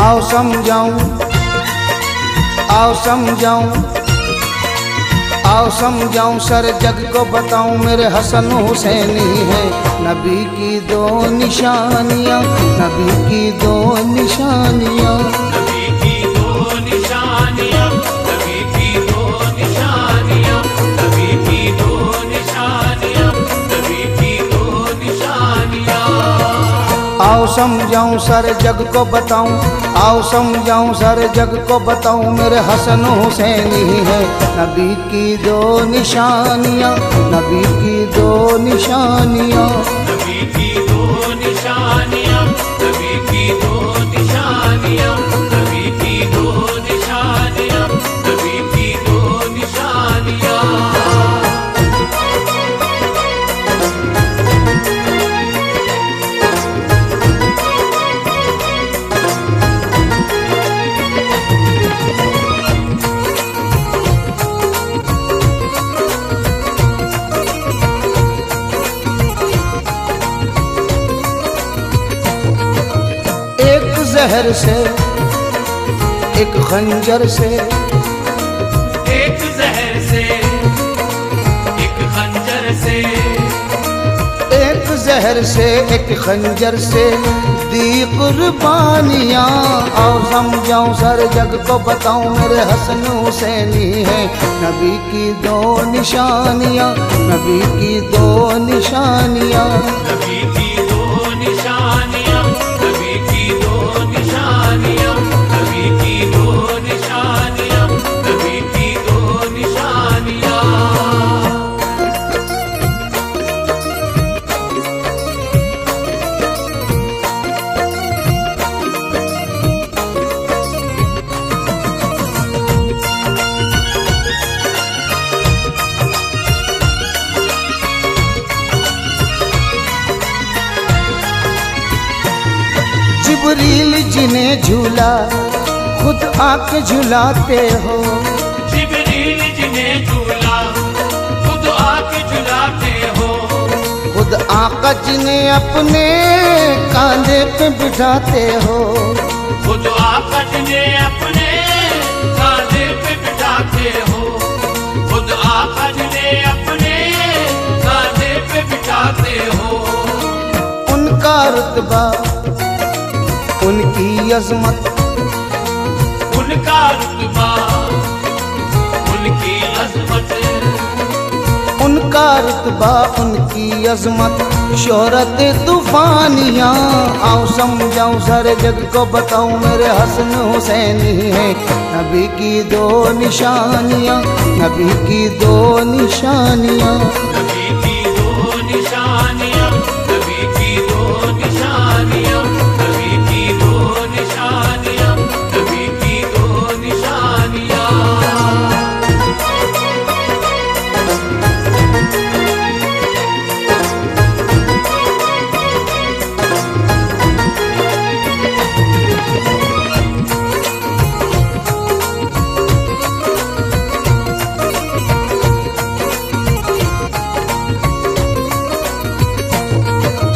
आओ समझाऊं, आओ समझाऊं, आओ समझाऊं, सर जग को बताऊं मेरे हसन हुसैनी है नबी की दो निशानियां, नबी की दो निशानियां, नबी की दो निशानियां, नबी की दो निशानियां, नबी की दो निशानियां, नबी की दो निशानियां। आओ समझाऊं सर जग को बताऊं, आओ समझाऊं सर जग को बताऊं मेरे हसन हुसैनी है नबी की दो निशानियां, नबी की दो निशानियां, नबी की दो निशानियां, नबी की दो निशानियां, नबी की दो निशानियां, नबी की दो निशानियां। जहर से एक खंजर से, एक जहर से एक खंजर से, एक जहर से एक खंजर से दी कुर्बानियां। आओ समझाऊं सर जग को बताऊं मेरे हसन हुसैनी है नबी की दो निशानियां, नबी की दो निशानियां, नबी की दो निशानियां, नबी की दो निशानियां, नबी की दो निशानियां, नबी की दो निशानियां। जिब्रील जिन्हें झूला खुद आके झुलाते हो, जिब्रील जिन्हें झूला खुद आके झुलाते हो, खुद आका जिन्हें अपने कांधे पे बिठाते हो, खुद आका जिन्हें अपने कांधे पे बिठाते हो, खुद आका जिन्हें अपने कांधे पे बिठाते हो। उनका रुतबा उनकी अजमत, उनका रुतबा उनकी अजमत, उनका रुतबा उनकी अजमत शोहरत तूफानियां। आओ समझाऊं सारे जग को बताऊं मेरे हसन हुसैनी है नबी की दो निशानियां, नबी की दो निशानियां, नबी की दो निशानियां, नबी की दो निशानियां, नबी की दो निशानियां, नबी की दो निशानियां।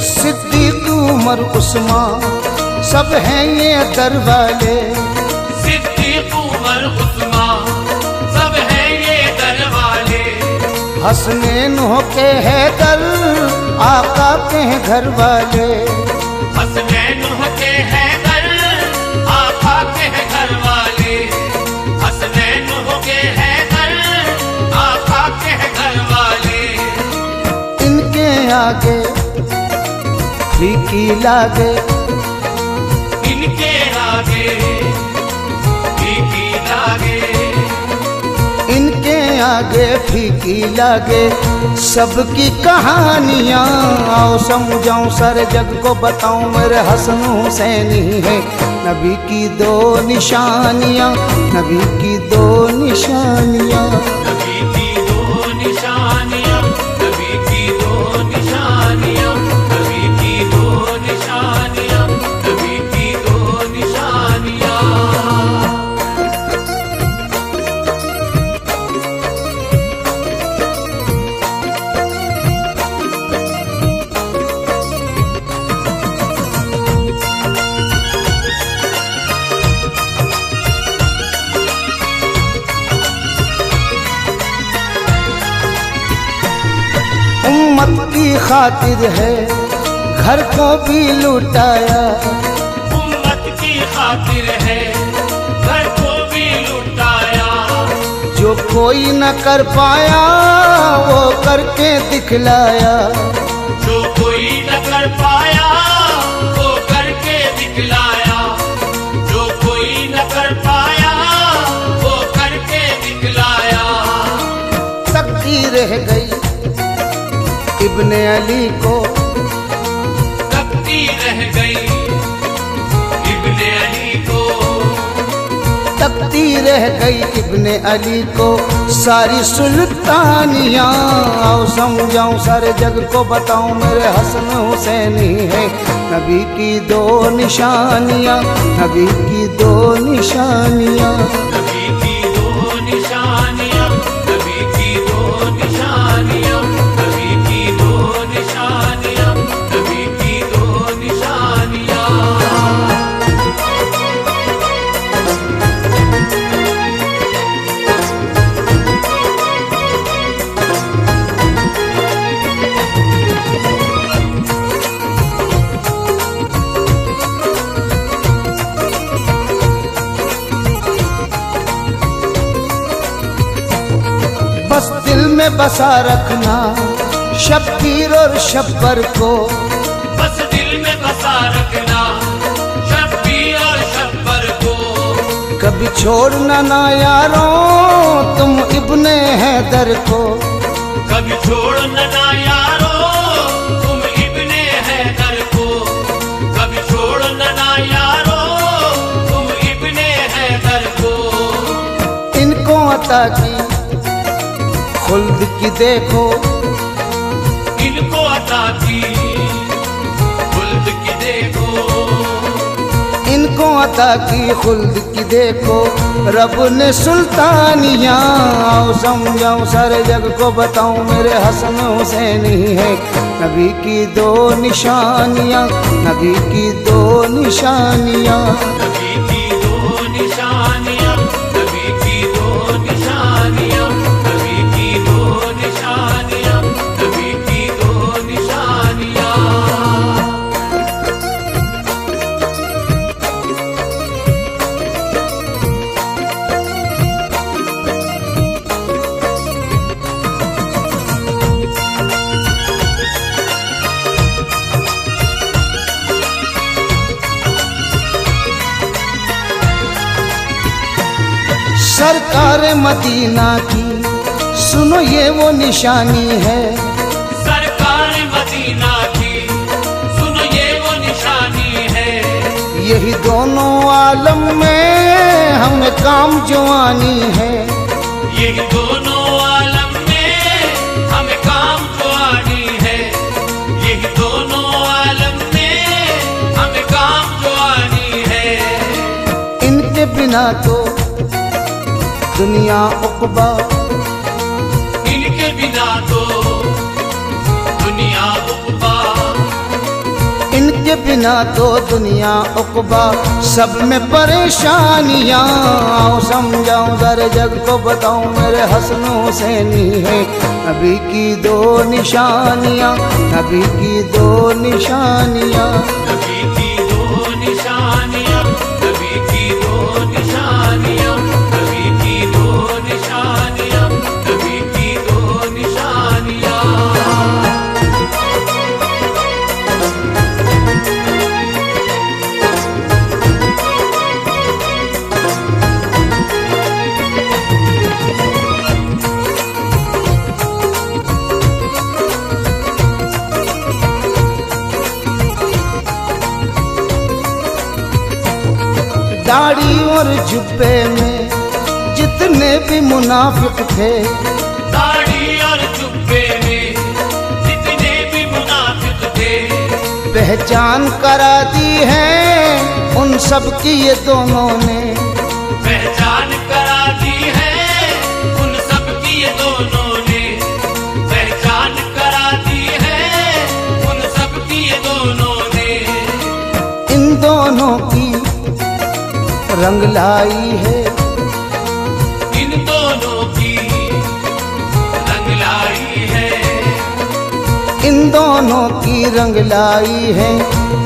सिद्दीक उमर उस्मान सब हैं ये दर वाले, सिद्दीक उमर उस्मान सब हैं ये दर वाले, हसनैन होके हैदर आका के हैं घर वाले, हसनैन होके हैदर आका के हैं घर वाले, हसनैन होके हैदर आका के हैं घर वाले। इनके आगे फीकी लागे, इनके आगे फीकी लागे, इनके आगे फीकी लागे सबकी कहानियां। आओ समझाऊं सारे जग को बताऊं मेरे हसन हुसैनी है नबी की दो निशानियां, नबी की दो निशानियां, नबी की दो निशानियां, नबी की दो निशानियां, नबी की दो निशानियां, नबी की दो निशानियां। खातिर है घर को भी लुटाया, उम्मत की खातिर है घर को भी लुटाया। जो कोई न कर पाया वो करके दिखलाया, जो कोई न कर पाया वो करके दिखलाया। जो कोई न कर पाया वो करके दिखलाया। तकदीर रह गई इब्ने अली को, तकदीर रह गई इब्ने अली को। तकदीर रह गई इब्ने अली को सारी सुल्तानियाँ। आओ समझाऊं सारे जग को बताऊं मेरे हसन हुसैनी है नबी की दो निशानियाँ, नबी की दो निशानियाँ। नबी की दो निशानियाँ, नबी की दो निशानियाँ, नबी की दो निशानियाँ, नबी की दो निशानियाँ। बस दिल में बसा रखना शब्बीर और शब्बर को, बस दिल में बसा रखना शब्बीर और शब्बर को। कभी छोड़ना ना यारों तुम इब्ने हैदर को, कभी छोड़ना ना यारो तुम इब्ने हैदर को। कभी छोड़ना ना यारो तुम इब्ने हैदर को। इनको अता की खुल्द की देखो, इनको अता की खुल्द की देखो। इनको अता की खुल्द की देखो रब ने सुल्तानियाँ। आओ समझाऊं सारे जग को बताऊं मेरे हसन हुसैनी है नबी की दो निशानियाँ, नबी की दो निशानियाँ। नबी की दो निशानियाँ, नबी की दो निशानियाँ, नबी की दो निशानियाँ, नबी की दो निशानियाँ। सरकार मदीना की सुनो ये वो निशानी है, सरकार मदीना की सुनो ये वो निशानी है। यही दोनों आलम में हमें काम जो आनी है। यही दोनों आलम में हमें काम जो आनी है। यही दोनों आलम में हमें काम जो आनी है। इनके बिना तो दुनिया उक़बा, इनके बिना तो दुनिया उक़बा। इनके बिना तो दुनिया उक़बा सब में परेशानियाँ। आओ समझाऊं सारे जग को बताऊं मेरे हसन हुसैनी है नबी की दो निशानियाँ, नबी की दो निशानियाँ। नबी की दो निशानियाँ, नबी की दो निशानियाँ, नबी की दो निशानियाँ, नबी की दो निशानियाँ। दाढ़ी और जुब्बे में जितने भी मुनाफिक थे, दाढ़ी और जुब्बे में जितने भी मुनाफिक थे, पहचान करा दी है उन सब की ये दोनों ने। पहचान करा दी है उन सब की ये दोनों ने। पहचान करा दी है उन सब की ये दोनों ने। इन दोनों की रंग लाई है, इन दोनों की रंग लाई है। इन इन दोनों की रंग लाई है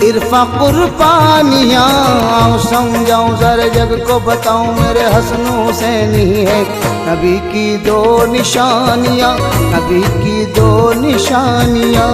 इरफा कुर्बानियाँ। आओ समझाऊं सारे जग को बताऊं मेरे हसन हुसैनी है नबी की दो निशानियाँ, नबी की दो निशानियाँ।